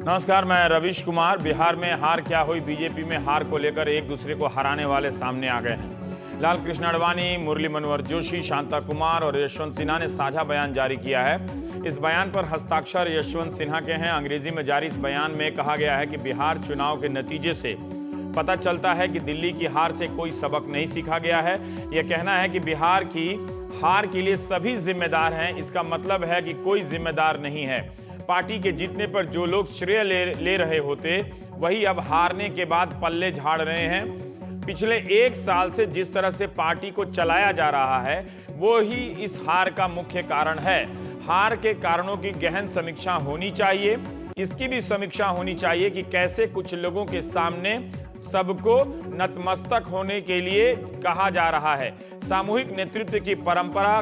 नमस्कार, मैं रवीश कुमार। बिहार में हार क्या हुई, बीजेपी में हार को लेकर एक दूसरे को हराने वाले सामने आ गए हैं। लाल कृष्ण आडवाणी, मुरली मनोहर जोशी, शांता कुमार और यशवंत सिन्हा ने साझा बयान जारी किया है। इस बयान पर हस्ताक्षर यशवंत सिन्हा के हैं। अंग्रेजी में जारी इस बयान में कहा गया है कि बिहार चुनाव के नतीजे से पता चलता है कि दिल्ली की हार से कोई सबक नहीं सीखा गया है। यह कहना है कि बिहार की हार के लिए सभी जिम्मेदार हैं। इसका मतलब है कि कोई जिम्मेदार नहीं है। पार्टी के जीतने पर जो लोग श्रेय ले रहे होते, वही अब हारने के बाद पल्ले झाड़ रहे हैं। पिछले एक साल से जिस तरह से पार्टी को चलाया जा रहा है, वो ही इस हार का मुख्य कारण है। हार के कारणों की गहन समीक्षा होनी चाहिए। इसकी भी समीक्षा होनी चाहिए कि कैसे कुछ लोगों के सामने सबको नतमस्तक होने के लिए कहा जा रहा है। सामूहिक नेतृत्व की परंपरा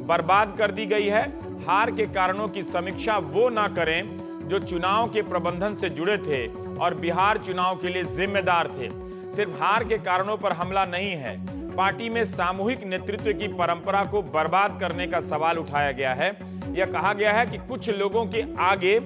बर्बाद कर दी गई है। हार के कारणों की समीक्षा वो ना करें जो चुनाव के प्रबंधन से जुड़े थे और बिहार चुनाव के लिए जिम्मेदार थे। सिर्फ हार के कारणों पर हमला नहीं है। पार्टी में सामूहिक नेतृत्व की परंपरा को बर्बाद करने का सवाल उठाया गया है। यह कहा गया है कि कुछ लोगों के आगे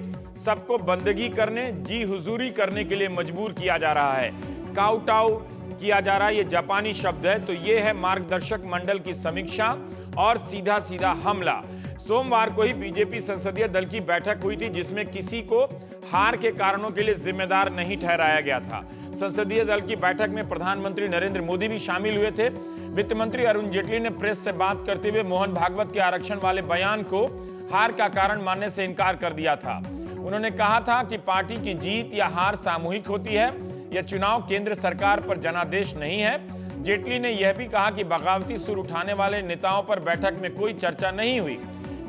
सबको बंदगी करने, जी हुजूरी करने के लिए मजबूर किया जा रहा है। काउटाउ किया जा रहा है, ये जापानी शब्द है। तो ये है मार्गदर्शक मंडल की समीक्षा और सीधा सीधा हमला। सोमवार को ही बीजेपी संसदीय दल की बैठक हुई थी, जिसमें किसी को हार के कारणों के लिए जिम्मेदार नहीं ठहराया गया था। संसदीय दल की बैठक में प्रधानमंत्री नरेंद्र मोदी भी शामिल हुए थे। वित्त मंत्री अरुण जेटली ने प्रेस से बात करते हुए मोहन भागवत के आरक्षण वाले बयान को हार का कारण मानने से इनकार कर दिया था। उन्होंने कहा था कि पार्टी की जीत या हार सामूहिक होती है। यह चुनाव केंद्र सरकार पर जनादेश नहीं है। जेटली ने यह भी कहा कि बगावती सुर उठाने वाले नेताओं पर बैठक में कोई चर्चा नहीं हुई।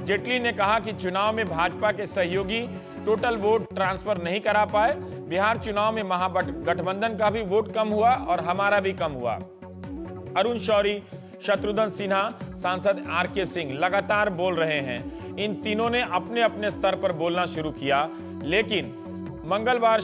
जेटली ने कहा कि चुनाव में भाजपा के सहयोगी टोटल वोट ट्रांसफर नहीं करा पाए। बिहार चुनाव में महागठबंधन का भी वोट कम हुआ और हमारा भी कम हुआ। अरुण शौरी, शत्रुघ्न सिन्हा, सांसद आरके सिंह लगातार बोल रहे हैं। इन तीनों ने अपने अपने स्तर पर बोलना शुरू किया, लेकिन मंगलवार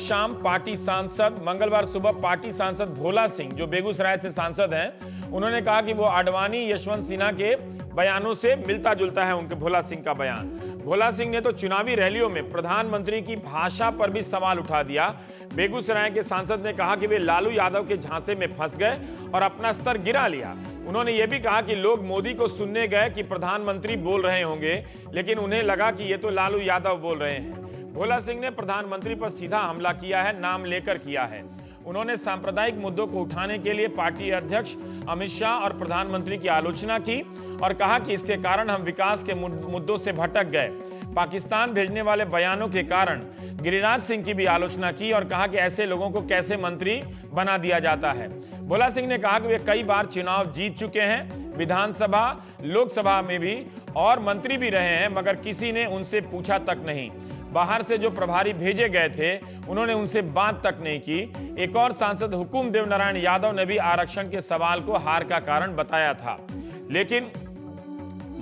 सुबह पार्टी सांसद भोला सिंह, जो बेगूसराय से सांसद हैं, उन्होंने कहा कि वो आडवाणी यशवंत सिन्हा के बयानों से मिलता जुलता है उनके भोला सिंह का बयान। भोला सिंह ने तो चुनावी रैलियों में प्रधानमंत्री की भाषा पर भी सवाल उठा दिया। बेगूसराय के सांसद ने कहा कि वे लालू यादव के झांसे में फंस गए और अपना स्तर गिरा लिया। उन्होंने ये भी कहा कि लोग मोदी को सुनने गए कि प्रधानमंत्री बोल रहे होंगे, लेकिन उन्हें लगा कि ये तो लालू यादव बोल रहे हैं। भोला सिंह ने प्रधानमंत्री पर सीधा हमला किया है, नाम लेकर किया है। उन्होंने सांप्रदायिक मुद्दों को उठाने के लिए पार्टी अध्यक्ष अमित शाह और प्रधानमंत्री की आलोचना की और कहा कि इसके कारण हम विकास के मुद्दों से भटक गए। पाकिस्तान भेजने वाले बयानों के कारण गिरिराज सिंह की भी आलोचना की और कहा कि ऐसे लोगों को कैसे मंत्री बना दिया जाता है। भोला सिंह ने कहा कि वे कई बार चुनाव जीत चुके हैं, विधानसभा, लोकसभा में भी, और मंत्री भी रहे हैं, मगर किसी ने उनसे पूछा तक नहीं। बाहर से जो प्रभारी भेजे गए थे, उन्होंने उनसे बात तक नहीं की। एक और सांसद हुकुम देव नारायण यादव ने भी आरक्षण के सवाल को हार का कारण बताया था। लेकिन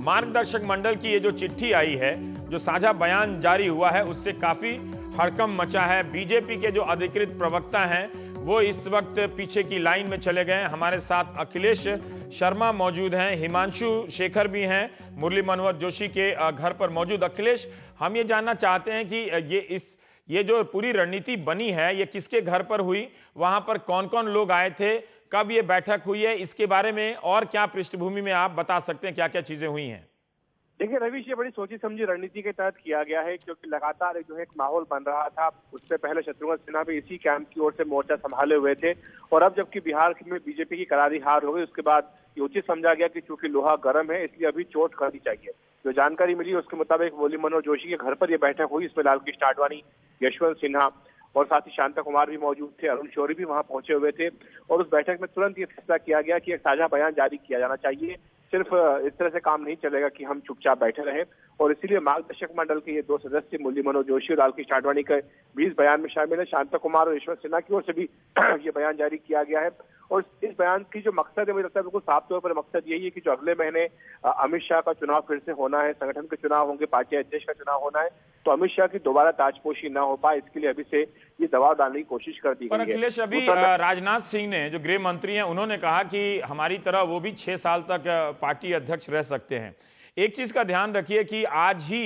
मार्गदर्शक मंडल की ये जो चिट्ठी आई है, जो साझा बयान जारी हुआ है, उससे काफी हड़कंप मचा है। बीजेपी के जो अधिकृत प्रवक्ता हैं, वो इस वक्त पीछे की लाइन में चले गए हैं। हमारे साथ अखिलेश शर्मा मौजूद हैं, हिमांशु शेखर भी हैं, मुरली मनोहर जोशी के घर पर मौजूद। अखिलेश, हम ये जानना चाहते हैं कि ये जो पूरी रणनीति बनी है, ये किसके घर पर हुई, वहां पर कौन कौन लोग आए थे, कब ये बैठक हुई है, इसके बारे में और क्या पृष्ठभूमि में आप बता सकते हैं, क्या क्या चीजें हुई हैं? देखिए रवीश, ये बड़ी सोची समझी रणनीति के तहत किया गया है, क्योंकि लगातार एक माहौल बन रहा था। उससे पहले शत्रुघ्न सिन्हा भी इसी कैंप की ओर से मोर्चा संभाले हुए थे, और अब जबकि बिहार में बीजेपी की करारी हार हो गई, उसके बाद ये उचित समझा गया कि चूंकि लोहा गर्म है, इसलिए अभी चोट करनी चाहिए। जो जानकारी मिली उसके मुताबिक मुरली मनोहर जोशी के घर पर यह बैठक हुई। इसमें लाल कृष्ण आडवाणी, यशवंत सिन्हा और साथ ही शांता कुमार भी मौजूद थे। अरुण शौरी भी वहां पहुंचे हुए थे, और उस बैठक में तुरंत ये फैसला किया गया कि एक साझा बयान जारी किया जाना चाहिए। सिर्फ इस तरह से काम नहीं चलेगा कि हम चुपचाप बैठे रहें, और इसीलिए मार्गदर्शक मंडल के ये दो सदस्य मुरली मनोहर जोशी और लाल कृष्ण आडवाणी के 20 बयान में शामिल है। शांता कुमार और यशवंत सिन्हा की ओर से भी ये बयान जारी किया गया है। और इस बयान की जो मकसद है, मुझे लगता है बिल्कुल साफ तौर पर मकसद यही है कि जो अगले महीने अमित शाह का चुनाव फिर से होना है, संगठन के चुनाव होंगे, पार्टी अध्यक्ष का चुनाव होना है, तो अमित शाह की दोबारा ताजपोशी न हो पाए, इसके लिए अभी से ये दबाव डालने की कोशिश कर दी गई है। अखिलेश, अभी राजनाथ सिंह ने, जो गृह मंत्री हैं, उन्होंने कहा कि हमारी तरह वो भी 6 साल तक पार्टी अध्यक्ष रह सकते हैं। एक चीज का ध्यान रखिए कि आज ही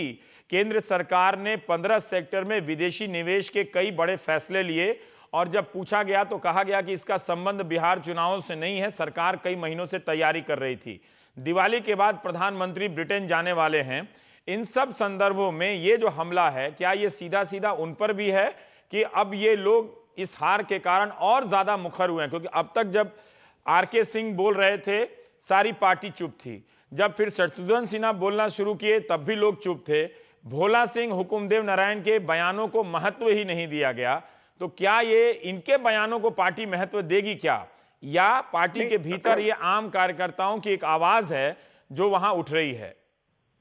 केंद्र सरकार ने 15 सेक्टर में विदेशी निवेश के कई बड़े फैसले लिए और जब पूछा गया तो कहा गया कि इसका संबंध बिहार चुनावों से नहीं है, सरकार कई महीनों से तैयारी कर रही थी। दिवाली के बाद प्रधानमंत्री ब्रिटेन जाने वाले हैं। इन सब संदर्भों में ये जो हमला है, क्या ये सीधा सीधा उन पर भी है कि अब ये लोग इस हार के कारण और ज्यादा मुखर हुए हैं? क्योंकि अब तक जब आरके सिंह बोल रहे थे सारी पार्टी चुप थी, जब फिर शत्रुघ्न सिन्हा बोलना शुरू किए तब भी लोग चुप थे, भोला सिंह, हुकुमदेव नारायण के बयानों को महत्व ही नहीं दिया गया। तो क्या ये इनके बयानों को पार्टी महत्व देगी क्या, या पार्टी के भीतर ये आम कार्यकर्ताओं की एक आवाज है जो वहां उठ रही है?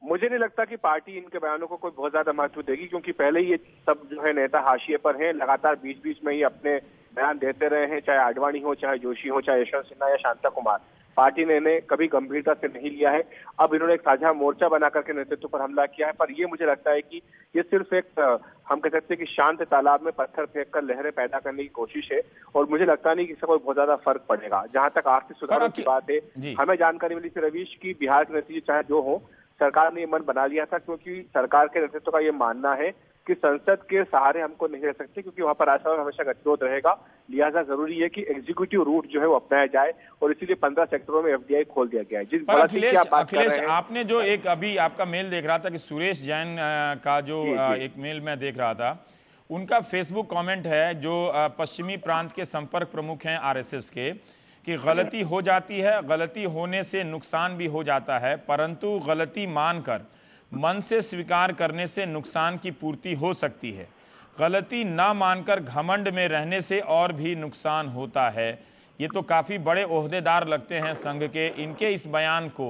मुझे नहीं लगता कि पार्टी इनके बयानों को कोई बहुत ज्यादा महत्व देगी, क्योंकि पहले ही ये सब जो है नेता हाशिए पर हैं, लगातार बीच बीच में ही अपने बयान देते रहे हैं, चाहे आडवाणी हो, चाहे जोशी हो, चाहे यशवंत सिन्हा या शांता कुमार। पार्टी ने इन्हें कभी गंभीरता से नहीं लिया है। अब इन्होंने एक साझा मोर्चा बना करके नेतृत्व पर हमला किया है, पर ये मुझे लगता है कि ये सिर्फ एक हम कह सकते हैं कि शांत तालाब में पत्थर फेंक कर लहरें पैदा करने की कोशिश है, और मुझे लगता नहीं कि इससे कोई बहुत ज्यादा फर्क पड़ेगा। जहां तक आर्थिक सुधारों की बात है, हमें जानकारी मिली थी रवीश की बिहार के नतीजे चाहे जो हो, सरकार ने ये मन बना लिया था, क्योंकि सरकार के नेतृत्व का ये मानना है कि संसद के सहारे हमको नहीं रह सकते, क्योंकि वहां पर राजसभा में हमेशा गतिरोध रहेगा। लिहाजा जरूरी है कि एग्जीक्यूटिव रूट जो है वो अपनाया जाए, और इसीलिए 15 सेक्टरों में एफडीआई खोल दिया गया है। जिस अखिलेश, आपने जो एक अभी आपका मेल देख रहा था कि सुरेश जैन का जो एक मेल मैं देख रहा था, उनका फेसबुक कॉमेंट है जो पश्चिमी प्रांत के संपर्क प्रमुख हैं आरएसएस के, कि गलती हो जाती है, गलती होने से नुकसान भी हो जाता है, परंतु गलती मानकर मन से स्वीकार करने से नुकसान की पूर्ति हो सकती है। गलती ना मानकर घमंड में रहने से और भी नुकसान होता है। ये तो काफ़ी बड़े ओहदेदार लगते हैं संघ के। इनके इस बयान को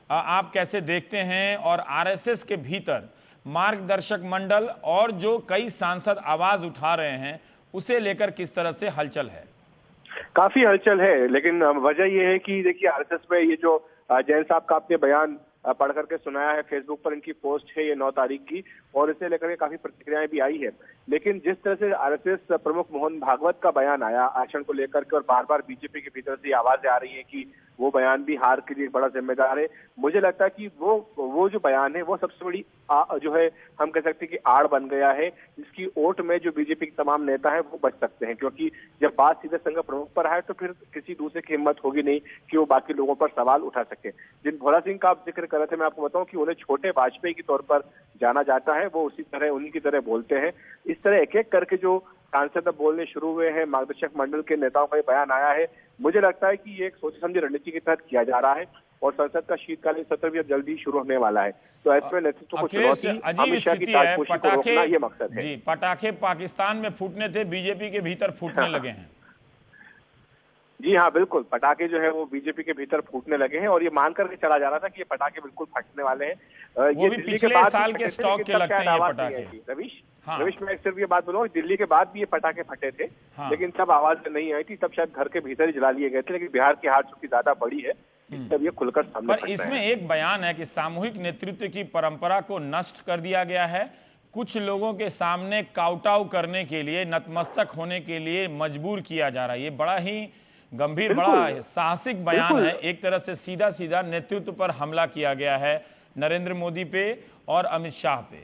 आप कैसे देखते हैं, और आरएसएस के भीतर मार्गदर्शक मंडल और जो कई सांसद आवाज उठा रहे हैं उसे लेकर किस तरह से हलचल है? काफी हलचल है, लेकिन वजह यह है कि देखिए आरएसएस में ये जो जैन साहब का आपने बयान पढ़ करके सुनाया है, फेसबुक पर इनकी पोस्ट है ये 9 तारीख की, और इसे लेकर के काफी प्रतिक्रियाएं भी आई है। लेकिन जिस तरह से आरएसएस प्रमुख मोहन भागवत का बयान आया आरक्षण को लेकर के, और बार बार बीजेपी के भीतर से आवाजें आ रही है कि वो बयान भी हार के लिए बड़ा जिम्मेदार है, मुझे लगता है कि वो जो बयान है वो सबसे बड़ी जो है हम कह सकते हैं कि आड़ बन गया है, जिसकी ओट में जो बीजेपी के तमाम नेता हैं वो बच सकते हैं। क्योंकि जब बात सीधे संघ प्रमुख पर आए तो फिर किसी दूसरे की हिम्मत होगी नहीं कि वो बाकी लोगों पर सवाल उठा सके। जिन भोला सिंह का आप जिक्र कर रहे थे, मैं आपको बताऊं कि उन्हें छोटे वाजपेयी के तौर पर जाना जाता है, वो उसी तरह उन्हीं की तरह बोलते हैं। इस तरह एक एक करके जो सांसद बोलने शुरू हुए हैं, मार्गदर्शक मंडल के नेताओं का ये बयान आया है, मुझे लगता है कि ये एक सोच समझी रणनीति के तहत किया जा रहा है, और संसद का शीतकालीन सत्र भी अब जल्दी शुरू होने वाला है। तो ऐसे में नेतृत्व को चुनौती, अमित शाह की ताजपोशी को रोकना ये मकसद है। जी, पटाखे पाकिस्तान में फूटने थे, बीजेपी के भीतर फूटने लगे हैं। जी हाँ, बिल्कुल, पटाखे जो है वो बीजेपी के भीतर फूटने लगे हैं, और ये मान करके चला जा रहा था कि ये पटाखे बिल्कुल फटने वाले हैं। ये भी पिछले साल के स्टॉक के लगते हैं ये पटाखे। रवीश, मैं सिर्फ ये बात बोलूँ, दिल्ली के बाद भी ये पटाखे फटे थे, लेकिन तब आवाज नहीं आई थी, तब शायद घर के भीतर ही जला लिए गए थे। लेकिन बिहार की हार चूंकि ज्यादा बड़ी है, तब ये खुलकर सामने पर इसमें एक बयान है कि सामूहिक नेतृत्व की परंपरा को नष्ट कर दिया गया है, कुछ लोगों के सामने काउटाव करने के लिए, नतमस्तक होने के लिए मजबूर किया जा रहा है। ये बड़ा ही गंभीर, बड़ा साहसिक बयान है। एक तरह से सीधा सीधा नेतृत्व पर हमला किया गया है, नरेंद्र मोदी पे और अमित शाह पे।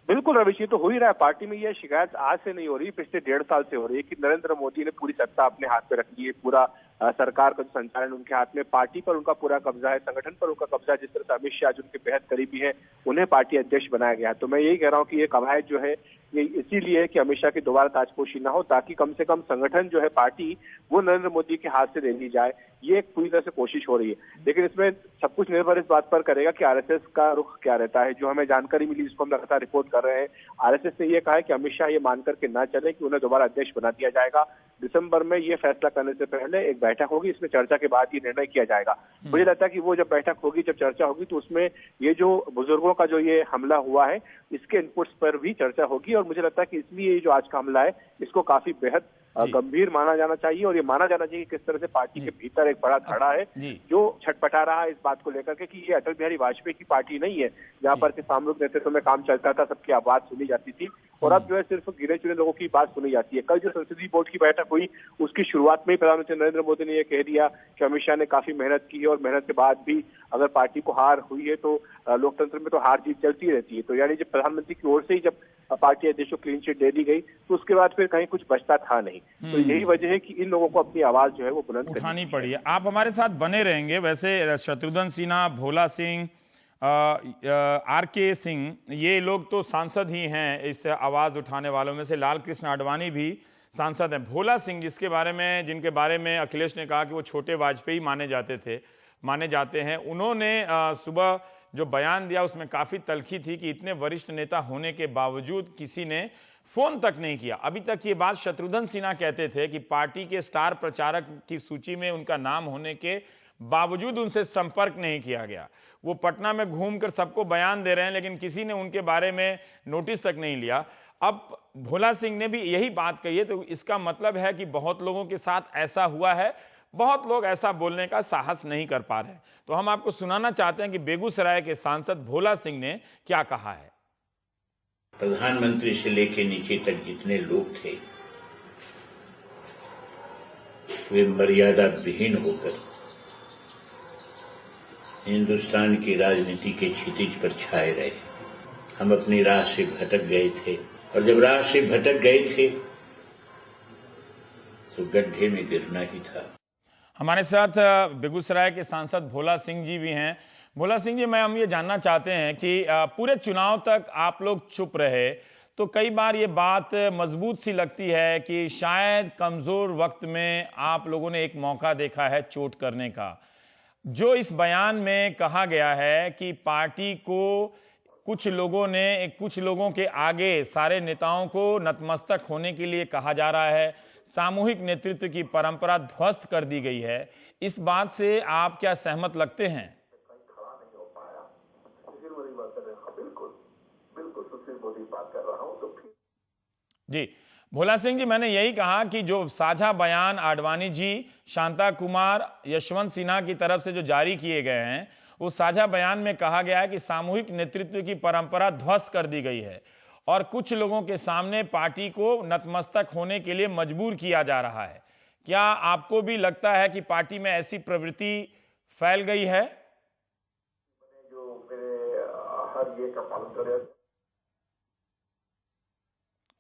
बिल्कुल रवीश, ये तो हो ही रहा है। पार्टी में ये शिकायत आज से नहीं हो रही, पिछले 1.5 साल से हो रही है कि नरेंद्र मोदी ने पूरी सत्ता अपने हाथ में रख ली है, पूरा सरकार का संचालन उनके हाथ में, पार्टी पर उनका पूरा कब्जा है, संगठन पर उनका कब्जा है। जिस तरह से अमित शाह जो उनके बेहद करीबी है, उन्हें पार्टी अध्यक्ष बनाया गया। तो मैं यही कह रहा हूँ कि ये कवायद जो है ये इसीलिए है कि अमित शाह की दोबारा ताजपोशी ना हो, ताकि कम से कम संगठन जो है पार्टी वो नरेंद्र मोदी के हाथ से ले ली जाए। ये एक पूरी तरह से कोशिश हो रही है, लेकिन इसमें सब कुछ निर्भर इस बात पर करेगा कि आरएसएस का रुख क्या रहता है। जो हमें जानकारी मिली, जिसको हम लगातार रिपोर्ट कर रहे हैं, आरएसएस ने यह कहा है कि अमित शाह ये मान करके ना चले कि उन्हें दोबारा अध्यक्ष बना दिया जाएगा। दिसंबर में ये फैसला करने से पहले एक बैठक होगी, इसमें चर्चा के बाद ये निर्णय किया जाएगा। मुझे लगता है कि वो जब बैठक होगी, जब चर्चा होगी, तो उसमें ये जो बुजुर्गों का जो ये हमला हुआ है, इसके इनपुट्स पर भी चर्चा होगी। और मुझे लगता है कि इसलिए ये जो आज का हमला है, इसको काफी बेहद गंभीर माना जाना चाहिए, और ये माना जाना चाहिए कि किस तरह से पार्टी के भीतर एक बड़ा धड़ा है जो छटपटा रहा है इस बात को लेकर के कि ये अटल बिहारी वाजपेयी की पार्टी नहीं है, जहां पर कि सामूहिक नेतृत्व में काम चलता था, सबकी आवाज सुनी जाती थी। और अब जो है सिर्फ गिने चुने लोगों की बात सुनी जाती है। कल जो संसदीय बोर्ड की बैठक हुई उसकी शुरुआत में ही प्रधानमंत्री नरेंद्र मोदी ने यह कह दिया कि अमित शाह ने काफी मेहनत की है और मेहनत के बाद भी अगर पार्टी को हार हुई है तो लोकतंत्र में तो हार जीत चलती रहती है। तो यानी जब प्रधानमंत्री की ओर से ही जब पार्टी अध्यक्ष को क्लीन चिट दे दी गई तो उसके बाद फिर कहीं कुछ बचता था नहीं। तो यही वजह है कि इन लोगों को अपनी आवाज जो है वो बुलंद उठानी पड़ी है। आप हमारे साथ बने रहेंगे। वैसे शत्रुघ्न सिन्हा, भोला सिंह, आर.के. सिंह, ये लोग तो सांसद ही हैं इस आवाज उठाने वालों में से। लाल कृष्ण आडवाणी भी सांसद हैं। भोला सिंह जिनके बारे में अखिलेश ने कहा कि वो छोटे वाजपेयी माने जाते हैं, उन्होंने सुबह जो बयान दिया उसमें काफी तल्खी थी कि इतने वरिष्ठ नेता होने के बावजूद किसी ने फोन तक नहीं किया। अभी तक ये बात शत्रुघ्न सिन्हा कहते थे कि पार्टी के स्टार प्रचारक की सूची में उनका नाम होने के बावजूद उनसे संपर्क नहीं किया गया। वो पटना में घूमकर सबको बयान दे रहे हैं लेकिन किसी ने उनके बारे में नोटिस तक नहीं लिया। अब भोला सिंह ने भी यही बात कही है, तो इसका मतलब है कि बहुत लोगों के साथ ऐसा हुआ है, बहुत लोग ऐसा बोलने का साहस नहीं कर पा रहे। तो हम आपको सुनाना चाहते हैं कि बेगूसराय के सांसद भोला सिंह ने क्या कहा है। प्रधानमंत्री से लेकर नीचे तक जितने लोग थे वे मर्यादा विहीन होकर हिंदुस्तान की राजनीति के क्षितिज पर छाए रहे। हम अपनी राह से भटक गए थे और जब राह से भटक गए थे तो गड्ढे में गिरना ही था। हमारे साथ बेगूसराय के सांसद भोला सिंह जी भी हैं। भोला सिंह जी, हम ये जानना चाहते हैं कि पूरे चुनाव तक आप लोग चुप रहे, तो कई बार ये बात मजबूत सी लगती है कि शायद कमजोर वक्त में आप लोगों ने एक मौका देखा है चोट करने का। जो इस बयान में कहा गया है कि पार्टी को कुछ लोगों के आगे सारे नेताओं को नतमस्तक होने के लिए कहा जा रहा है, सामूहिक नेतृत्व की परंपरा ध्वस्त कर दी गई है, इस बात से आप क्या सहमत लगते हैं? जी भोला सिंह जी, मैंने यही कहा कि जो साझा बयान आडवाणी जी, शांता कुमार, यशवंत सिन्हा की तरफ से जो जारी किए गए हैं, उस साझा बयान में कहा गया है कि सामूहिक नेतृत्व की परंपरा ध्वस्त कर दी गई है और कुछ लोगों के सामने पार्टी को नतमस्तक होने के लिए मजबूर किया जा रहा है। क्या आपको भी लगता है कि पार्टी में ऐसी प्रवृत्ति फैल गई है?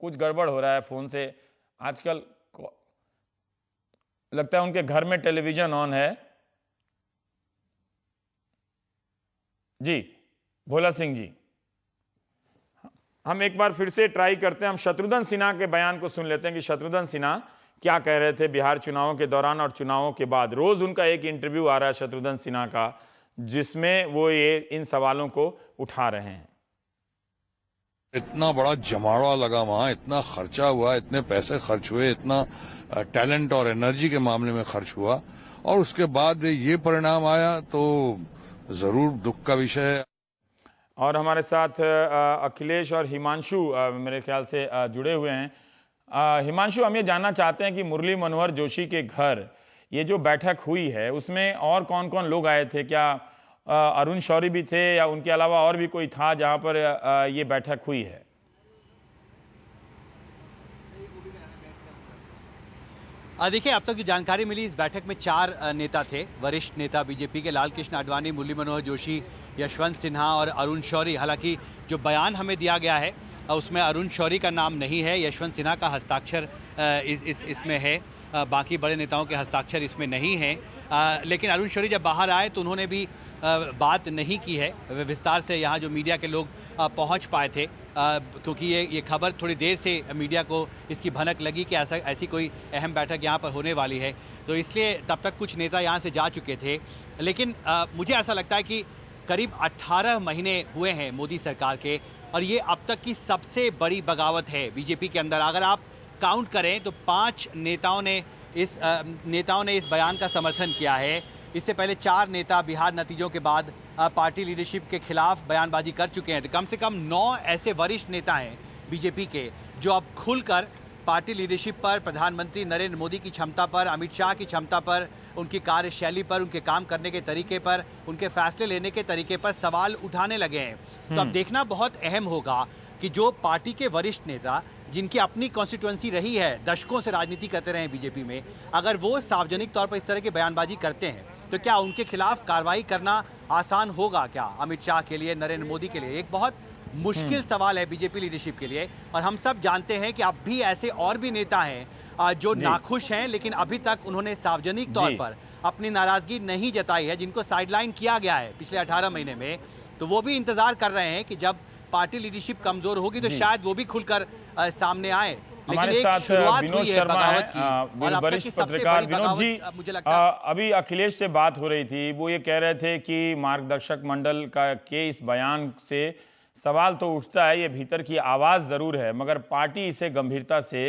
कुछ गड़बड़ हो रहा है फोन से आजकल, लगता है उनके घर में टेलीविजन ऑन है। जी भोला सिंह जी, हम एक बार फिर से ट्राई करते हैं। हम शत्रुघ्न सिन्हा के बयान को सुन लेते हैं कि शत्रुघ्न सिन्हा क्या कह रहे थे बिहार चुनावों के दौरान और चुनावों के बाद। रोज उनका एक इंटरव्यू आ रहा है शत्रुघ्न सिन्हा का, जिसमें वो इन सवालों को उठा रहे हैं। इतना बड़ा जमावड़ा लगा वहां, इतना खर्चा हुआ, इतने पैसे खर्च हुए, इतना टैलेंट और एनर्जी के मामले में खर्च हुआ और उसके बाद ये परिणाम आया तो जरूर दुख का विषय है। और हमारे साथ अखिलेश और हिमांशु मेरे ख्याल से जुड़े हुए हैं। हिमांशु, हम ये जानना चाहते हैं कि मुरली मनोहर जोशी के घर ये जो बैठक हुई है उसमें और कौन कौन लोग आए थे? क्या अरुण शौरी भी थे या उनके अलावा और भी कोई था जहां पर ये बैठक हुई है? देखिए, अब तक जो जानकारी मिली, इस बैठक में 4 नेता थे, वरिष्ठ नेता बीजेपी के, लाल कृष्ण आडवाणी, मुरली मनोहर जोशी, यशवंत सिन्हा और अरुण शौरी। हालांकि जो बयान हमें दिया गया है उसमें अरुण शौरी का नाम नहीं है, यशवंत सिन्हा का हस्ताक्षर इसमें है, बाकी बड़े नेताओं के हस्ताक्षर इसमें नहीं है। लेकिन अरुण शौरी जब बाहर आए तो उन्होंने भी बात नहीं की है विस्तार से, यहाँ जो मीडिया के लोग पहुँच पाए थे, क्योंकि ये खबर थोड़ी देर से मीडिया को इसकी भनक लगी कि ऐसी कोई अहम बैठक यहाँ पर होने वाली है, तो इसलिए तब तक कुछ नेता यहाँ से जा चुके थे। लेकिन मुझे ऐसा लगता है कि करीब 18 महीने हुए हैं मोदी सरकार के और ये अब तक की सबसे बड़ी बगावत है बीजेपी के अंदर। अगर आप काउंट करें तो 5 नेताओं ने इस बयान का समर्थन किया है। इससे पहले 4 नेता बिहार नतीजों के बाद पार्टी लीडरशिप के खिलाफ बयानबाजी कर चुके हैं। तो कम से कम 9 ऐसे वरिष्ठ नेता हैं बीजेपी के जो अब खुलकर पार्टी लीडरशिप पर, प्रधानमंत्री नरेंद्र मोदी की क्षमता पर, अमित शाह की क्षमता पर, उनकी कार्यशैली पर, उनके काम करने के तरीके पर, उनके फैसले लेने के तरीके पर सवाल उठाने लगे हैं। तो अब देखना बहुत अहम होगा कि जो पार्टी के वरिष्ठ नेता जिनकी अपनी कॉन्स्टिट्यूएंसी रही है, दशकों से राजनीति करते रहे हैं बीजेपी में, अगर वो सार्वजनिक तौर पर इस तरह की बयानबाजी करते हैं तो क्या उनके खिलाफ कार्रवाई करना आसान होगा क्या अमित शाह के लिए, नरेंद्र मोदी के लिए? एक बहुत मुश्किल सवाल है बीजेपी लीडरशिप के लिए। और हम सब जानते हैं कि अब भी ऐसे और भी नेता हैं जो नाखुश हैं, लेकिन अभी तक उन्होंने सार्वजनिक तौर पर अपनी नाराजगी नहीं जताई है, जिनको साइडलाइन किया गया है पिछले 18 महीने में। तो वो भी इंतजार कर रहे हैं कि जब पार्टी लीडरशिप कमजोर होगी तो शायद वो भी खुलकर सामने आए। हमारे साथ विनोद शर्मा है, वरिष्ठ पत्रकार। विनोद जी, मुझे लगता है अभी अखिलेश से बात हो रही थी, वो ये कह रहे थे कि मार्गदर्शक मंडल के इस बयान से सवाल तो उठता है, ये भीतर की आवाज जरूर है, मगर पार्टी इसे गंभीरता से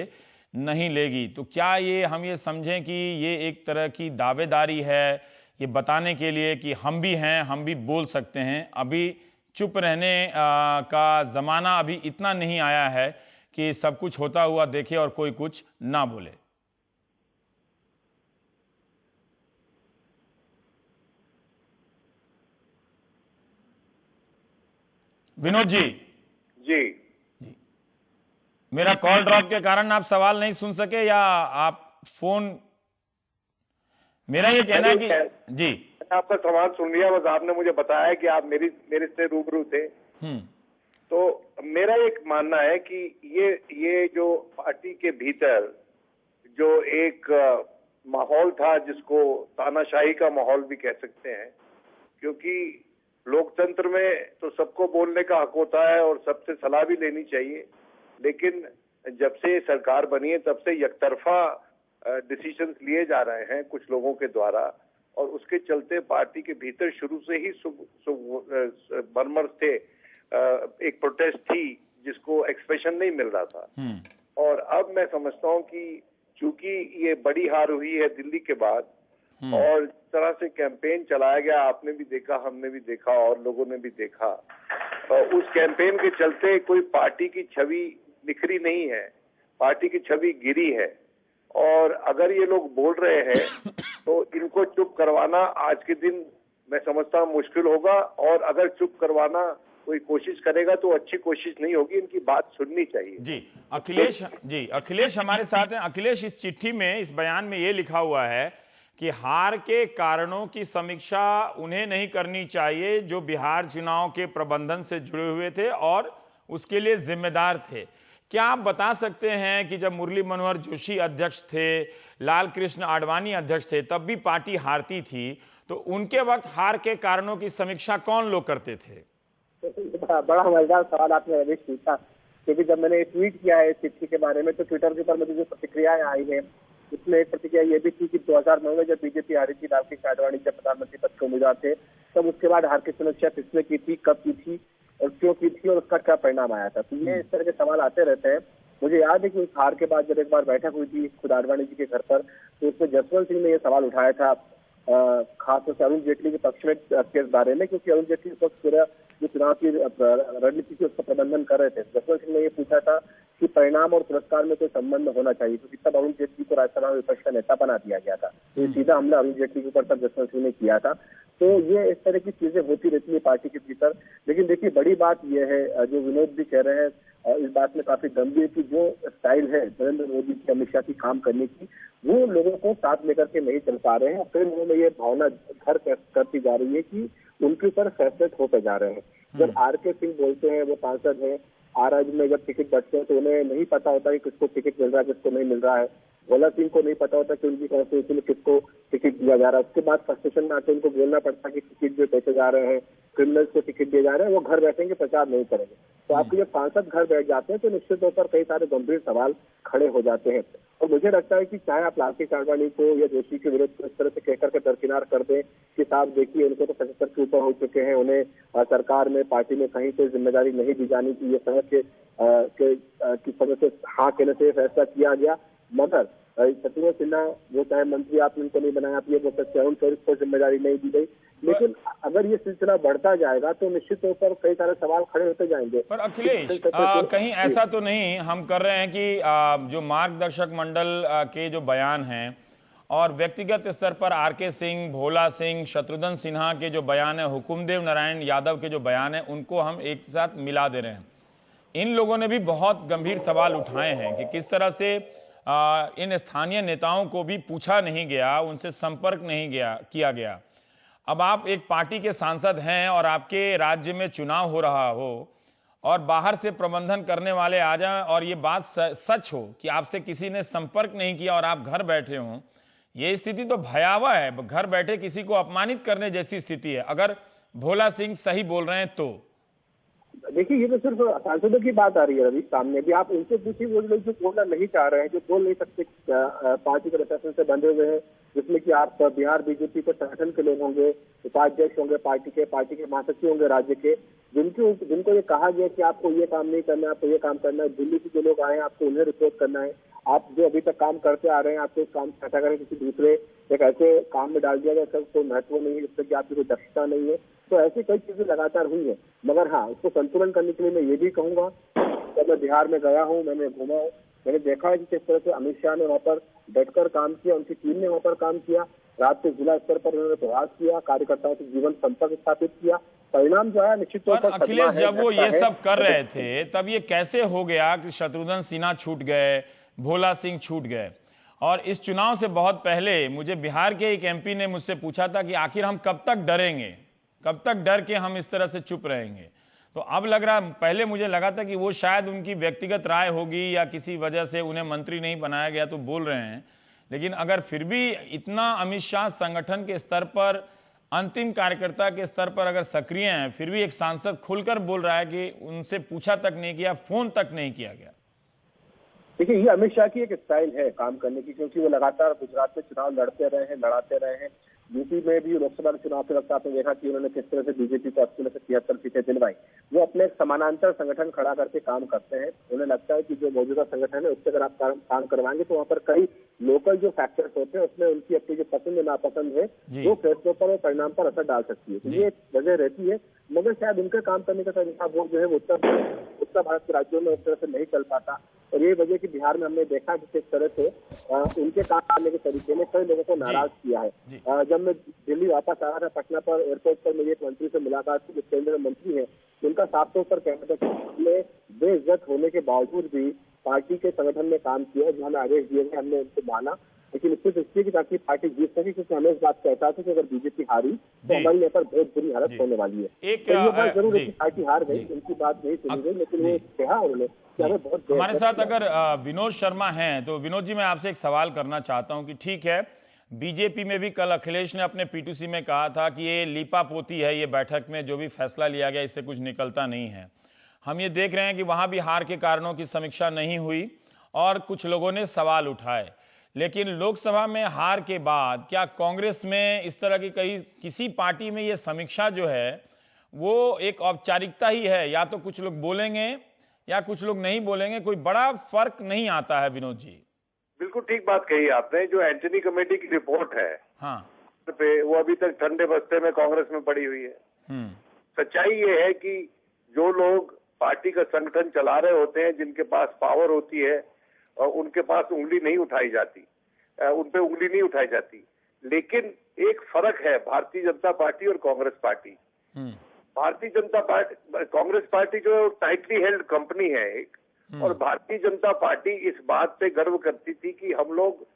नहीं लेगी। तो क्या ये हम ये समझें कि ये एक तरह की दावेदारी है, ये बताने के लिए कि हम भी हैं, हम भी बोल सकते हैं, अभी चुप रहने का जमाना अभी इतना नहीं आया है कि सब कुछ होता हुआ देखे और कोई कुछ ना बोले? विनोद जी। जी, मेरा कॉल ड्रॉप के कारण आप सवाल नहीं सुन सके या आप फोन? मेरा ये कहना है कि जी, आपका सवाल सुन लिया, बस आपने मुझे बताया कि आप मेरे से रूबरू थे। तो मेरा एक मानना है कि ये जो पार्टी के भीतर जो एक माहौल था, जिसको तानाशाही का माहौल भी कह सकते हैं, क्योंकि लोकतंत्र में तो सबको बोलने का हक होता है और सबसे सलाह भी लेनी चाहिए, लेकिन जब से सरकार बनी है तब से एकतरफा डिसीजंस लिए जा रहे हैं कुछ लोगों के द्वारा, और उसके चलते पार्टी के भीतर शुरू से ही मरमर थे, एक प्रोटेस्ट थी जिसको एक्सप्रेशन नहीं मिल रहा था। और अब मैं समझता हूं कि चूंकि ये बड़ी हार हुई है दिल्ली के बाद, और जिस तरह से कैंपेन चलाया गया, आपने भी देखा, हमने भी देखा और लोगों ने भी देखा, उस कैंपेन के चलते कोई पार्टी की छवि निखरी नहीं है, पार्टी की छवि गिरी है। और अगर ये लोग बोल रहे हैं तो इनको चुप करवाना आज के दिन मैं समझता हूं मुश्किल होगा, और अगर चुप करवाना कोई कोशिश करेगा तो अच्छी कोशिश नहीं होगी, इनकी बात सुननी चाहिए। जी, अखिलेश हमारे साथ हैं। अखिलेश, इस चिट्ठी में, इस बयान में ये लिखा हुआ है कि हार के कारणों की समीक्षा उन्हें नहीं करनी चाहिए जो बिहार चुनाव के प्रबंधन से जुड़े हुए थे और उसके लिए जिम्मेदार थे। क्या आप बता सकते हैं कि जब मुरली मनोहर जोशी अध्यक्ष थे, लाल कृष्ण आडवाणी अध्यक्ष थे, तब भी पार्टी हारती थी, तो उनके वक्त हार के कारणों की समीक्षा कौन लोग करते थे? बड़ा मजेदार सवाल आपने रमेश पूछा, क्योंकि जब मैंने ट्वीट किया है इस चिट्ठी के बारे में तो ट्विटर के ऊपर मुझे जो प्रतिक्रियाएं आई हैं उसमें एक प्रतिक्रिया ये भी थी कि 2009 में जब बीजेपी हारी थी, लाल कृष्ण आडवाणी जब प्रधानमंत्री पद के उम्मीदवार थे, तब उसके बाद हार की समीक्षा किसने की थी, कब की थी और क्यों की थी और उसका क्या परिणाम आया था। तो ये इस तरह के सवाल आते रहते हैं। मुझे याद है कि उस हार के बाद जब एक बार बैठक हुई थी खुद आडवाणी जी के घर पर, तो उसमें जसवंत सिंह ने यह सवाल उठाया था, खासतौर से अरुण जेटली के पक्ष में के बारे में, क्योंकि अरुण जेटली के पक्ष पूरा जो चुनाव की रणनीति थी उसका प्रबंधन कर रहे थे। जसवंत सिंह ने ये पूछा था कि परिणाम और पुरस्कार में कोई संबंध होना चाहिए, क्योंकि तब अरुण जेटली को राज्यसभा में विपक्ष का नेता बना दिया गया था। तो सीधा हमला अरुण जेटली के ऊपर तब जसवंत सिंह ने किया था। तो ये इस तरह की चीजें होती रहती है पार्टी के भीतर। लेकिन देखिए, बड़ी बात यह है जो विनोद भी कह रहे हैं, इस बात में काफी गंभीर की जो स्टाइल है नरेंद्र मोदी की, अमित शाह की काम करने की, वो लोगों को साथ लेकर के नहीं चल पा रहे हैं। फिर लोगों में ये भावना घर करती जा रही है कि उनके ऊपर फैसले होते जा रहे हैं। जब आर.के. सिंह बोलते हैं, वो सांसद हैं, आर में जब टिकट बचते हैं तो उन्हें नहीं पता होता कि किसको टिकट मिल रहा है, किसको नहीं मिल रहा है। भोला सिंह को नहीं पता होता कि उनकी कॉन्स्टिट्यूंसी में किसको टिकट दिया जा रहा है। उसके बाद फ्रस्ट्रेशन में आके उनको बोलना पड़ता है कि टिकट जो पैसे जा रहे हैं, क्रिमिनल्स को टिकट दिए जा रहे हैं, वो घर बैठेंगे, प्रचार नहीं करेंगे। तो आपके जब सांसद घर बैठ जाते हैं तो निश्चित तौर पर कई सारे गंभीर सवाल खड़े हो जाते हैं। और मुझे लगता है कि चाहे आप लाल कृष्ण आडवाणी को या जोशी के विरुद्ध इस तरह से कहकर के दरकिनार कर दें कि साहब देखिए उनको तो 75 के ऊपर हो चुके हैं, उन्हें सरकार में, पार्टी में कहीं से जिम्मेदारी नहीं दी जानी चाहिए, समझ के समझ से हाँ कहने से फैसला किया गया। मगर शत्रुघ्न सिन्हा, वो चाहे मंत्री आपने उनको नहीं बनाया, आप ये बोल सकते हैं उन पर को जिम्मेदारी नहीं दी गई। लेकिन अगर ये सिलसिला बढ़ता जाएगा तो निश्चित तौर पर कई सारे सवाल खड़े होते जाएंगे। पर अखिलेश, कहीं ऐसा तो नहीं हम कर रहे हैं कि जो मार्गदर्शक मंडल के जो बयान हैं और व्यक्तिगत स्तर पर आर.के. सिंह, भोला सिंह, शत्रुघ्न सिन्हा के जो बयान है, हुकुमदेव नारायण यादव के जो बयान है, उनको हम एक साथ मिला दे रहे हैं। इन लोगों ने भी बहुत गंभीर सवाल उठाए हैं कि किस तरह से इन स्थानीय नेताओं को भी पूछा नहीं गया, उनसे संपर्क नहीं किया गया। अब आप एक पार्टी के सांसद हैं और आपके राज्य में चुनाव हो रहा हो और बाहर से प्रबंधन करने वाले आ जाएं और ये बात सच हो कि आपसे किसी ने संपर्क नहीं किया और आप घर बैठे हों, ये स्थिति तो भयावह है। घर बैठे किसी को अपमानित करने जैसी स्थिति है। अगर भोला सिंह सही बोल रहे हैं तो देखिए, ये तो सिर्फ सांसदों की बात आ रही है रवि सामने भी। आप उनसे पूछिए, वो लोग जो बोलना नहीं चाह रहे हैं, जो बोल नहीं सकते, पार्टी के प्रशासन से बंधे हुए हैं, जिसमें कि आप बिहार बीजेपी के संगठन के लोग होंगे, उपाध्यक्ष होंगे पार्टी के महासचिव होंगे राज्य के, जिनको ये कहा गया कि आपको ये काम नहीं करना है, आपको ये काम करना है। दिल्ली से जो लोग आए हैं, आपको उन्हें रिपोर्ट करना है। आप जो अभी तक काम करते आ रहे हैं, आपको इस काम से हटा कर किसी दूसरे एक ऐसे काम में डाल दिया गया सब कोई महत्व नहीं है, जिससे कि आपकी कोई दक्षता नहीं है। तो ऐसी कई चीजें लगातार हुई है। मगर हाँ, उसको संतुलन करने के लिए मैं ये भी कहूंगा, जब मैं बिहार में गया हूँ, मैंने घूमा हूँ, मैंने देखा है कि किस तरह से अमित शाह ने वहाँ पर बैठकर काम किया, उनकी टीम ने वहाँ पर काम किया, रात के जिला स्तर पर उन्होंने प्रयास किया, कार्यकर्ताओं से जीवन संपर्क स्थापित किया। परिणाम जो है निश्चित तौर पर अखिलेश, जब वो ये सब कर रहे थे तब ये कैसे हो गया कि शत्रुघ्न सिन्हा छूट गए, भोला सिंह छूट गए? और इस चुनाव से बहुत पहले मुझे बिहार के एक एमपी ने मुझसे पूछा था कि आखिर हम कब तक डरेंगे, कब तक डर के हम इस तरह से चुप रहेंगे। तो अब लग रहा, पहले मुझे लगा था कि वो शायद उनकी व्यक्तिगत राय होगी या किसी वजह से उन्हें मंत्री नहीं बनाया गया तो बोल रहे हैं, लेकिन अगर फिर भी इतना अमित शाह संगठन के स्तर पर, अंतिम कार्यकर्ता के स्तर पर अगर सक्रिय हैं, फिर भी एक सांसद खुलकर बोल रहा है कि उनसे पूछा तक नहीं किया, फोन तक नहीं किया गया। देखिए, ये अमित शाह की एक स्टाइल है काम करने की, क्योंकि वो लगातार गुजरात में चुनाव लड़ाते रहे हैं। यूपी में भी लोकसभा के चुनाव के वक्त आपने देखा कि उन्होंने किस तरह से बीजेपी को 80 में से 73 सीटें दिलवाई। वो अपने एक समानांतर संगठन खड़ा करके काम करते हैं। उन्हें लगता है कि जो मौजूदा संगठन है उससे अगर आप काम करवाएंगे तो वहाँ पर कई लोकल जो फैक्टर्स होते हैं उसमें उनकी अपनी जो पसंद नापसंद है वो फैसलों पर और परिणाम पर असर डाल सकती है। तो ये वजह रहती है, मगर शायद उनके काम करने का तरीका वो जो है वो उत्तर भारत के राज्यों में उस तरह से नहीं चल पाता। और ये वजह कि बिहार में हमने देखा कि किस तरह से उनके काम करने के तरीके ने कई लोगों को नाराज किया है। जब मैं दिल्ली वापस आया था, पटना पर एयरपोर्ट पर मेरी एक मंत्री से मुलाकात की जो केंद्रीय मंत्री है, उनका साफ तौर पर कहना था कि बेइज्जत होने के बावजूद भी पार्टी के संगठन में काम किया, जो हमें आदेश दिए गए हमने उनको माना, लेकिन इससे इसलिए कि ताकि पार्टी जीत सके, क्योंकि हमें इस बात का एहसास है कि अगर बीजेपी हारी तो हमारी यहाँ पर बहुत बुरी हालत होने वाली है। एक बात जरूर है कि पार्टी हार गई, उनकी बात नहीं सुनी गई, लेकिन वो कहा उन्होंने कि हमें बहुत। हमारे साथ अगर विनोद शर्मा हैं तो विनोद जी, मैं आपसे एक सवाल करना चाहता हूं कि ठीक है, बीजेपी में भी कल अखिलेश ने अपने पीटूसी में कहा था कि ये लीपापोती है, ये बैठक में जो भी फैसला लिया गया इससे कुछ निकलता नहीं है। हम ये देख रहे हैं कि वहां भी हार के कारणों की समीक्षा नहीं हुई और कुछ लोगों ने सवाल उठाए, लेकिन लोकसभा में हार के बाद क्या कांग्रेस में इस तरह की किसी पार्टी में ये समीक्षा जो है वो एक औपचारिकता ही है, या तो कुछ लोग बोलेंगे या कुछ लोग नहीं बोलेंगे, कोई बड़ा फर्क नहीं आता है? विनोद जी, बिल्कुल ठीक बात कही आपने। जो एंटनी कमेटी की रिपोर्ट है, हाँ, पे वो अभी तक ठंडे बस्ते में कांग्रेस में पड़ी हुई है। सच्चाई ये है कि जो लोग पार्टी का संगठन चला रहे होते हैं, जिनके पास पावर होती है, और उनके पास उंगली नहीं उठाई जाती, उन पे उंगली नहीं उठाई जाती। लेकिन एक फर्क है भारतीय जनता पार्टी और Congress party. Bharatiya Janata party, Congress party जो टाइटली हेल्ड कंपनी है एक, और भारतीय जनता पार्टी इस बात पे गर्व करती थी कि हम लोग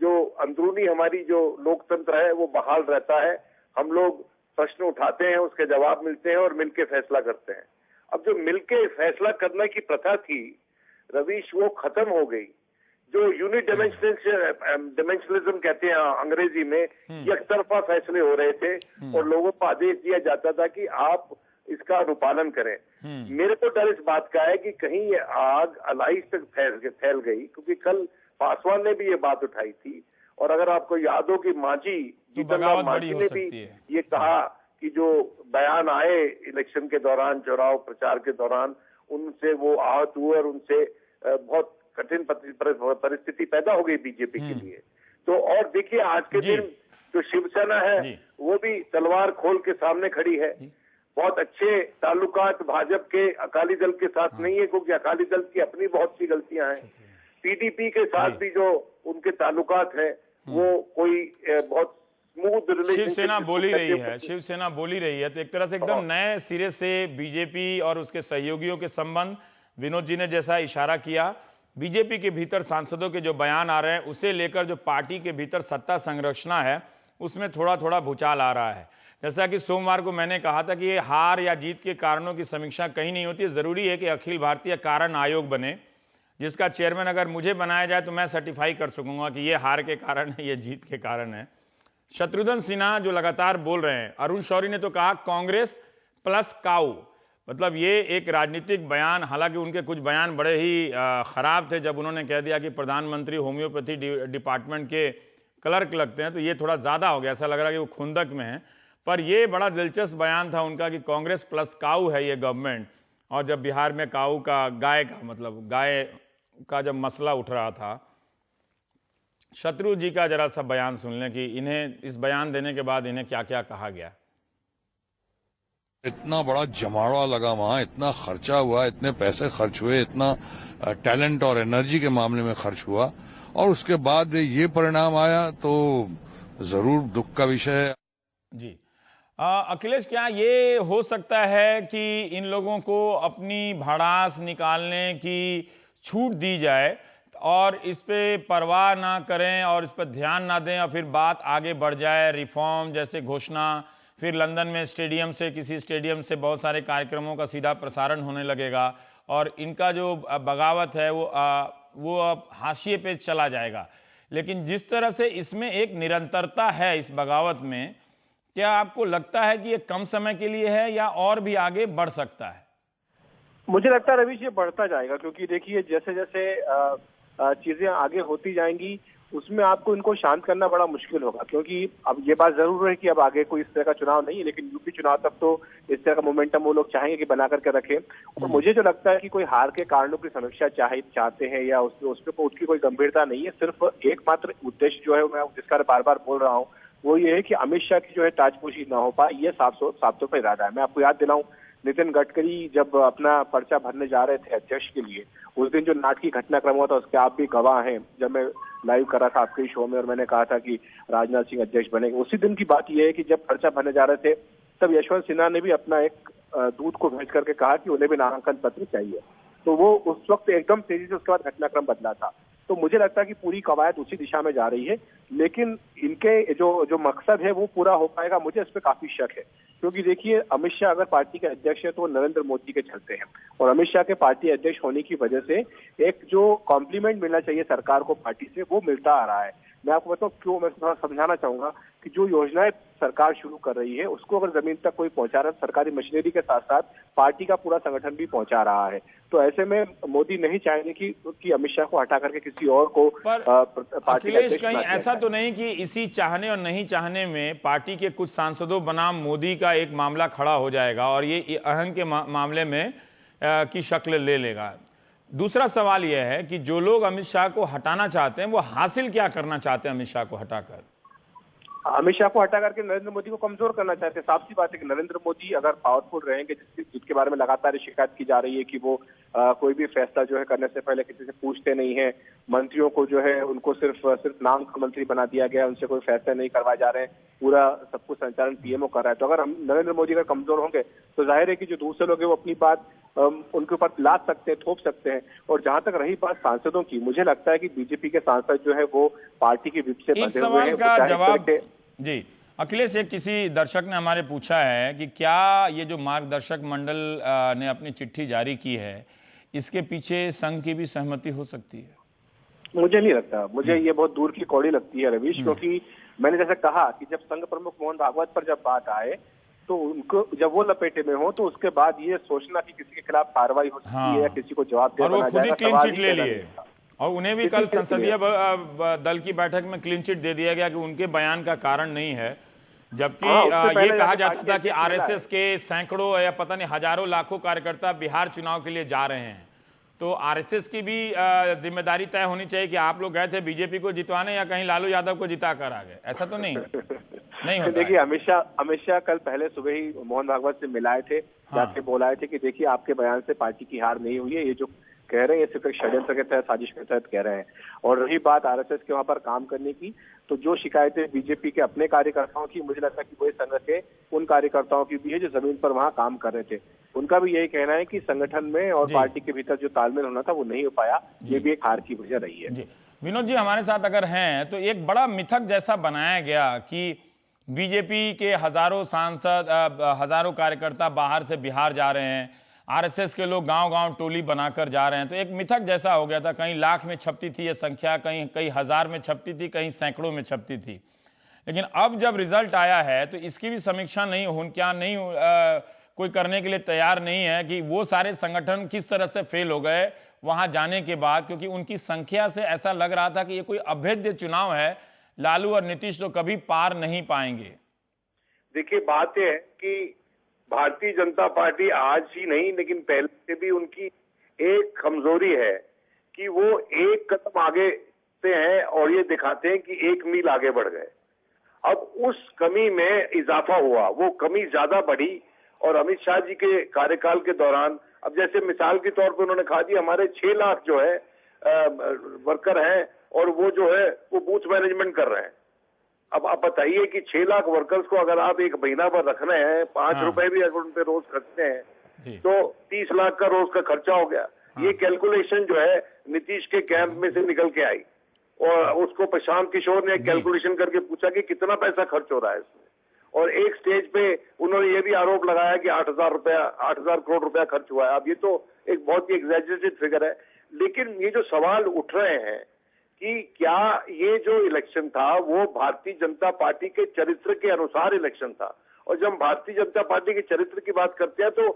जो अंदरूनी हमारी जो लोकतंत्र है वो बहाल रहता है, हम लोग प्रश्न उठाते हैं, उसके जवाब मिलते हैं और मिलके फैसला करते हैं। अब जो मिलके फैसला करने की प्रथा थी रवीश, वो खत्म हो गई। जो यूनिट डिमेंशनलिज्म कहते हैं अंग्रेजी में, एक तरफा फैसले हो रहे थे और लोगों को आदेश दिया जाता था कि आप इसका अनुपालन करें। मेरे को डर इस बात का है कि कहीं ये आग अलाइज तक फैल गई, क्योंकि कल पासवान ने भी ये बात उठाई थी। और अगर आपको याद हो कि जीतन राम मांझी ने भी ये कहा कि जो बयान आए इलेक्शन के दौरान, चुनाव प्रचार के दौरान, उनसे वो आहत हुए और उनसे बहुत कठिन परिस्थिति पैदा हो गई बीजेपी के लिए। तो और देखिए आज के दिन जो शिवसेना है वो भी तलवार खोल के सामने खड़ी है। बहुत अच्छे ताल्लुकात भाजपा के अकाली दल के साथ नहीं है, क्योंकि अकाली दल की अपनी बहुत सी गलतियां हैं। पीडीपी के साथ भी जो उनके ताल्लुकात है वो कोई बहुत स्मूथ रिलेशनशिप शिवसेना बोल ही रही है, शिवसेना बोल ही रही है, तो एक तरह से एकदम नए सिरे से बीजेपी और उसके सहयोगियों के संबंध, विनोद जी ने जैसा इशारा किया, बीजेपी के भीतर सांसदों के जो बयान आ रहे हैं उसे लेकर जो पार्टी के भीतर सत्ता संरचना है उसमें थोड़ा थोड़ा भूचाल आ रहा है। जैसा कि सोमवार को मैंने कहा था कि ये हार या जीत के कारणों की समीक्षा कहीं नहीं होती है, जरूरी है कि अखिल भारतीय कारण आयोग बने जिसका चेयरमैन अगर मुझे बनाया जाए तो मैं सर्टिफाई कर सकूंगा कि ये हार के कारण है, ये जीत के कारण है। शत्रुघ्न सिन्हा जो लगातार बोल रहे हैं, अरुण शौरी ने तो कहा कांग्रेस प्लस काऊ, मतलब ये एक राजनीतिक बयान, हालांकि उनके कुछ बयान बड़े ही खराब थे जब उन्होंने कह दिया कि प्रधानमंत्री होम्योपैथी डिपार्टमेंट के क्लर्क लगते हैं, तो ये थोड़ा ज़्यादा हो गया, ऐसा लग रहा है कि वो खुंदक में है। पर ये बड़ा दिलचस्प बयान था उनका कि कांग्रेस प्लस काऊ है ये गवर्नमेंट। और जब बिहार में काऊ का, गाय का, मतलब गाय का जब मसला उठ रहा था, शत्रु जी का जरा सा बयान सुन लें कि इन्हें इस बयान देने के बाद इन्हें क्या क्या कहा गया। इतना बड़ा जमावड़ा लगा वहां, इतना खर्चा हुआ, इतने पैसे खर्च हुए, इतना टैलेंट और एनर्जी के मामले में खर्च हुआ, और उसके बाद ये परिणाम आया तो जरूर दुख का विषय है। जी अखिलेश, क्या ये हो सकता है कि इन लोगों को अपनी भड़ास निकालने की छूट दी जाए और इस पे परवाह ना करें और इस पर ध्यान ना दें और फिर बात आगे बढ़ जाए, रिफॉर्म जैसे घोषणा, फिर लंदन में स्टेडियम से, किसी स्टेडियम से बहुत सारे कार्यक्रमों का सीधा प्रसारण होने लगेगा और इनका जो बगावत है वो अब हाशिए पे चला जाएगा। लेकिन जिस तरह से इसमें एक निरंतरता है इस बगावत में, क्या आपको लगता है कि ये कम समय के लिए है या और भी आगे बढ़ सकता है? मुझे लगता है रवीश ये बढ़ता जाएगा, क्योंकि देखिए जैसे जैसे चीजें आगे होती जाएंगी उसमें आपको इनको शांत करना बड़ा मुश्किल होगा, क्योंकि अब ये बात जरूर है कि अब आगे कोई इस तरह का चुनाव नहीं है, लेकिन यूपी चुनाव तक तो इस तरह का मोमेंटम वो लोग चाहेंगे कि बना करके रखें। और मुझे जो लगता है कि कोई हार के कारणों की समीक्षा चाहते हैं या उसमें उसकी कोई गंभीरता नहीं है, सिर्फ एकमात्र उद्देश्य जो है मैं जिसका बार बार बोल रहा हूँ वो ये है कि अमित शाह की जो है ताजपोशी ना हो पाए, ये साफ तौर पर इरादा है। मैं आपको याद दिलाऊं, नितिन गडकरी जब अपना पर्चा भरने जा रहे थे अध्यक्ष के लिए, उस दिन जो नाटकीय घटनाक्रम हुआ था उसके आप भी गवाह हैं। जब मैं लाइव कर रहा था आपके शो में और मैंने कहा था कि राजनाथ सिंह अध्यक्ष बनेंगे, उसी दिन की बात यह है कि जब पर्चा भरने जा रहे थे तब यशवंत सिन्हा ने भी अपना एक दूत को भेज करके कहा कि उन्हें भी नामांकन पत्र चाहिए, तो वो उस वक्त एकदम तेजी से उसके बाद घटनाक्रम बदला था। तो मुझे लगता है कि पूरी कवायद उसी दिशा में जा रही है, लेकिन इनके जो मकसद है वो पूरा हो पाएगा, मुझे इस पर काफी शक है। क्योंकि देखिए अमित शाह अगर पार्टी के अध्यक्ष है तो वो नरेंद्र मोदी के चलते हैं, और अमित शाह के पार्टी अध्यक्ष होने की वजह से एक जो कॉम्प्लीमेंट मिलना चाहिए सरकार को पार्टी से वो मिलता आ रहा है। मैं आपको बताऊं क्यों, मैं थोड़ा समझाना चाहूंगा कि जो योजनाएं सरकार शुरू कर रही है उसको अगर जमीन तक कोई पहुंचा रहा है, सरकारी मशीनरी के साथ साथ पार्टी का पूरा संगठन भी पहुंचा रहा है, तो ऐसे में मोदी नहीं चाहेंगे कि अमित शाह को हटा करके किसी और को पार्टी का अध्यक्ष कहीं ऐसा तो नहीं कि इसी चाहने और नहीं चाहने में पार्टी के कुछ सांसदों बनाम मोदी का एक मामला खड़ा हो जाएगा और ये अहंग के मामले में की शक्ल ले लेगा। दूसरा सवाल यह है कि जो लोग अमित शाह को हटाना चाहते हैं वो हासिल क्या करना चाहते हैं अमित शाह को हटाकर? अमित शाह को हटा करके नरेंद्र मोदी को कमजोर करना चाहते हैं। साफ सी बात है कि नरेंद्र मोदी अगर पावरफुल रहेंगे, जिसके बारे में लगातार शिकायत की जा रही है कि वो कोई भी फैसला जो है करने से पहले किसी से पूछते नहीं है, मंत्रियों को जो है उनको सिर्फ नाम का मंत्री बना दिया गया, उनसे कोई फैसले नहीं करवाए जा रहे हैं, पूरा सब कुछ संचालन पीएमओ कर रहा है। तो अगर नरेंद्र मोदी अगर कमजोर होंगे तो जाहिर है कि जो दूसरे लोग हैं वो अपनी बात उनके ऊपर लाद सकते हैं, थोप सकते हैं। और जहां तक रही बात सांसदों की, मुझे लगता है कि बीजेपी के सांसद जो है वो पार्टी की विप से बंधे हुए हैं। का जवाब जी अखिलेश, एक किसी दर्शक ने हमारे पूछा है कि क्या ये जो मार्गदर्शक मंडल ने अपनी चिट्ठी जारी की है इसके पीछे संघ की भी सहमति हो सकती है? मुझे नहीं लगता, मुझे ये बहुत दूर की कौड़ी लगती है रवीश, क्योंकि मैंने जैसे कहा कि जब संघ प्रमुख मोहन भागवत पर जब बात आए तो उनको जब वो लपेटे में हो तो उसके बाद ये सोचना कि किसी के खिलाफ कार्रवाई हो सकती है या किसी को जवाब देना जाएगा, खुद ही क्लीन चिट ले लिए और उन्हें भी कल संसदीय दल की बैठक में क्लीन चिट दे दिया गया कि उनके बयान का कारण नहीं है, जबकि ये कहा जाता था कि आरएसएस के सैकड़ों या पता नहीं हजारों लाखों कार्यकर्ता बिहार चुनाव के लिए जा रहे हैं। तो आरएसएस की भी जिम्मेदारी तय होनी चाहिए कि आप लोग गए थे बीजेपी को जितवाने या कहीं लालू यादव को जिता कर आ गए, ऐसा तो नहीं होता। देखिए अमित शाह कल पहले सुबह ही मोहन भागवत से मिलाए थे, जाके बोलाए थे कि देखिए आपके बयान से पार्टी की हार नहीं हुई है, ये जो कह रहे हैं ये सिर्फ एक षड्यंत्र के तहत, साजिश के तहत कह रहे हैं। और रही बात आरएसएस के वहां पर काम करने की, तो जो शिकायतें बीजेपी के अपने कार्यकर्ताओं की, मुझे लगता है कि वही संघ के उन कार्यकर्ताओं की भी है जो जमीन पर वहां काम कर रहे थे। उनका भी यही कहना है कि संगठन में और पार्टी के भीतर जो तालमेल होना था वो नहीं हो पाया, ये भी एक हार की वजह रही है। जी विनोद जी हमारे साथ अगर हैं तो एक बड़ा मिथक जैसा बनाया गया कि बीजेपी के हजारों सांसद, हजारों कार्यकर्ता बाहर से बिहार जा रहे हैं, आरएसएस के लोग गांव-गांव टोली बनाकर जा रहे हैं, तो एक मिथक जैसा हो गया था। कहीं लाख में छपती थी ये संख्या, कहीं कई हजार में छपती थी, कहीं सैकड़ों में छपती थी। लेकिन अब जब रिजल्ट आया है तो इसकी भी समीक्षा कोई करने के लिए तैयार नहीं है कि वो सारे संगठन किस तरह से फेल हो गए वहां जाने के बाद, क्योंकि उनकी संख्या से ऐसा लग रहा था कि ये कोई अभेद्य चुनाव है, लालू और नीतीश तो कभी पार नहीं पाएंगे। देखिए, बात यह है कि भारतीय जनता पार्टी आज ही नहीं लेकिन पहले से भी उनकी एक कमजोरी है कि वो एक कदम आगे से हैं और ये दिखाते हैं कि 1 मील आगे बढ़ गए। अब उस कमी में इजाफा हुआ, वो कमी ज्यादा बढ़ी और अमित शाह जी के कार्यकाल के दौरान, अब जैसे मिसाल के तौर पर उन्होंने कहा जी हमारे 6 लाख जो है वर्कर हैं और वो जो है वो बूथ मैनेजमेंट कर रहे हैं। अब आप बताइए कि 6 लाख वर्कर्स को अगर आप एक महीना भर रख रहे हैं, 5 रुपए भी अगर उन पे रोज खर्चते हैं तो 30 लाख का रोज का खर्चा हो गया। ये कैलकुलेशन जो है नीतीश के कैंप में से निकल के आई और उसको प्रशांत किशोर ने कैलकुलेशन करके पूछा कि कितना पैसा खर्च हो रहा है इसमें, और एक स्टेज पे उन्होंने ये भी आरोप लगाया कि 8,000 करोड़ रुपया खर्च हुआ है। अब ये तो एक बहुत ही एग्जैजरेटेड फिगर है, लेकिन ये जो सवाल उठ रहे हैं कि क्या ये जो इलेक्शन था वो भारतीय जनता पार्टी के चरित्र के अनुसार इलेक्शन था, और जब हम भारतीय जनता पार्टी के चरित्र की बात करते हैं तो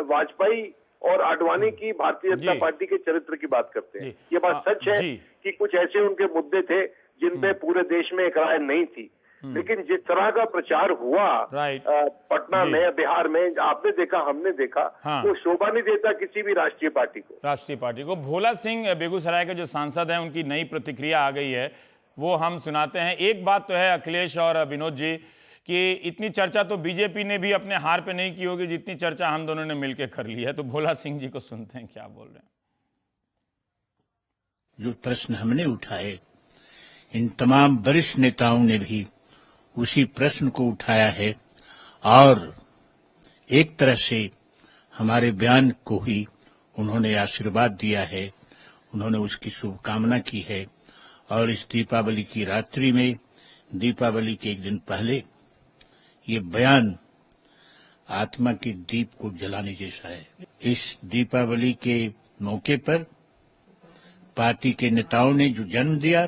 वाजपेयी और आडवाणी की भारतीय जनता पार्टी के चरित्र की बात करते हैं। ये बात सच है कि कुछ ऐसे उनके मुद्दे थे जिन पे पूरे देश में एक राय नहीं थी, लेकिन जिस तरह का प्रचार हुआ पटना में, बिहार में, आपने देखा, हमने देखा, वो शोभा नहीं देता किसी भी राष्ट्रीय पार्टी को। भोला सिंह बेगूसराय के जो सांसद हैं उनकी नई प्रतिक्रिया आ गई है, वो हम सुनाते हैं। एक बात तो है अखिलेश और विनोद जी कि इतनी चर्चा तो बीजेपी ने भी अपने हार पे नहीं की होगी जितनी चर्चा हम दोनों ने मिलकर कर ली है। तो भोला सिंह जी को सुनते हैं क्या बोल रहे हैं। जो प्रश्न हमने उठाए, इन तमाम वरिष्ठ नेताओं ने भी उसी प्रश्न को उठाया है और एक तरह से हमारे बयान को ही उन्होंने आशीर्वाद दिया है, उन्होंने उसकी शुभकामना की है। और इस दीपावली की रात्रि में, दीपावली के एक दिन पहले, ये बयान आत्मा के दीप को जलाने जैसा है। इस दीपावली के मौके पर पार्टी के नेताओं ने जो जन्म दिया,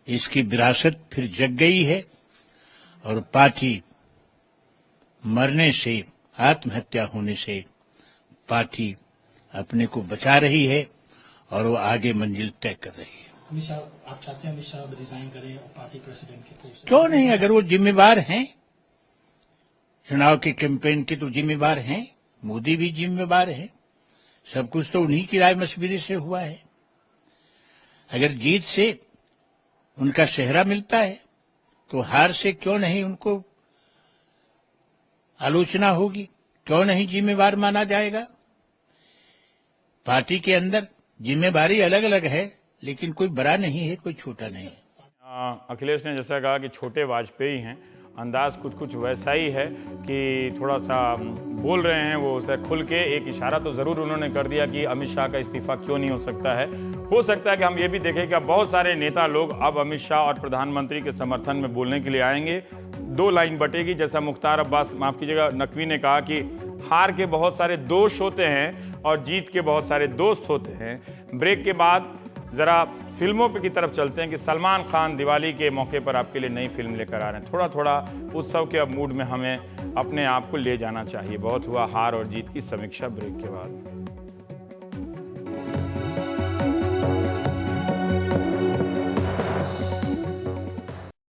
इसकी विरासत फिर जग गई है और पार्टी मरने से, आत्महत्या होने से पार्टी अपने को बचा रही है और वो आगे मंजिल तय कर रही है। अमित शाह, आप चाहते हैं अमित शाह रिजाइन करें और पार्टी प्रेसिडेंट के पोस्ट? क्यों नहीं, अगर वो जिम्मेवार हैं, चुनाव के कैंपेन के तो जिम्मेवार हैं, मोदी भी जिम्मेवार है, सब कुछ तो उन्हीं की राय मशविरे से हुआ है। अगर जीत से उनका सेहरा मिलता है तो हार से क्यों नहीं उनको आलोचना होगी, क्यों नहीं जिम्मेवार माना जाएगा। पार्टी के अंदर जिम्मेवारी अलग अलग है, लेकिन कोई बड़ा नहीं है, कोई छोटा नहीं है। अखिलेश ने जैसा कहा कि छोटे वाजपेयी हैं, अंदाज कुछ वैसा ही है कि थोड़ा सा बोल रहे हैं वो उसे खुल के। एक इशारा तो ज़रूर उन्होंने कर दिया कि अमित शाह का इस्तीफा क्यों नहीं हो सकता है। हो सकता है कि हम ये भी देखें कि बहुत सारे नेता लोग अब अमित शाह और प्रधानमंत्री के समर्थन में बोलने के लिए आएंगे। 2 लाइन बटेगी, जैसा मुख्तार अब्बास, माफ़ कीजिएगा, नकवी ने कहा कि हार के बहुत सारे दोष होते हैं और जीत के बहुत सारे दोस्त होते हैं। ब्रेक के बाद ज़रा फिल्मों पे की तरफ चलते हैं कि सलमान खान दिवाली के मौके पर आपके लिए नई फिल्म लेकर आ रहे हैं। थोड़ा थोड़ा उत्सव के अब मूड में हमें अपने आप को ले जाना चाहिए। बहुत हुआ हार और जीत की समीक्षा, ब्रेक के बाद।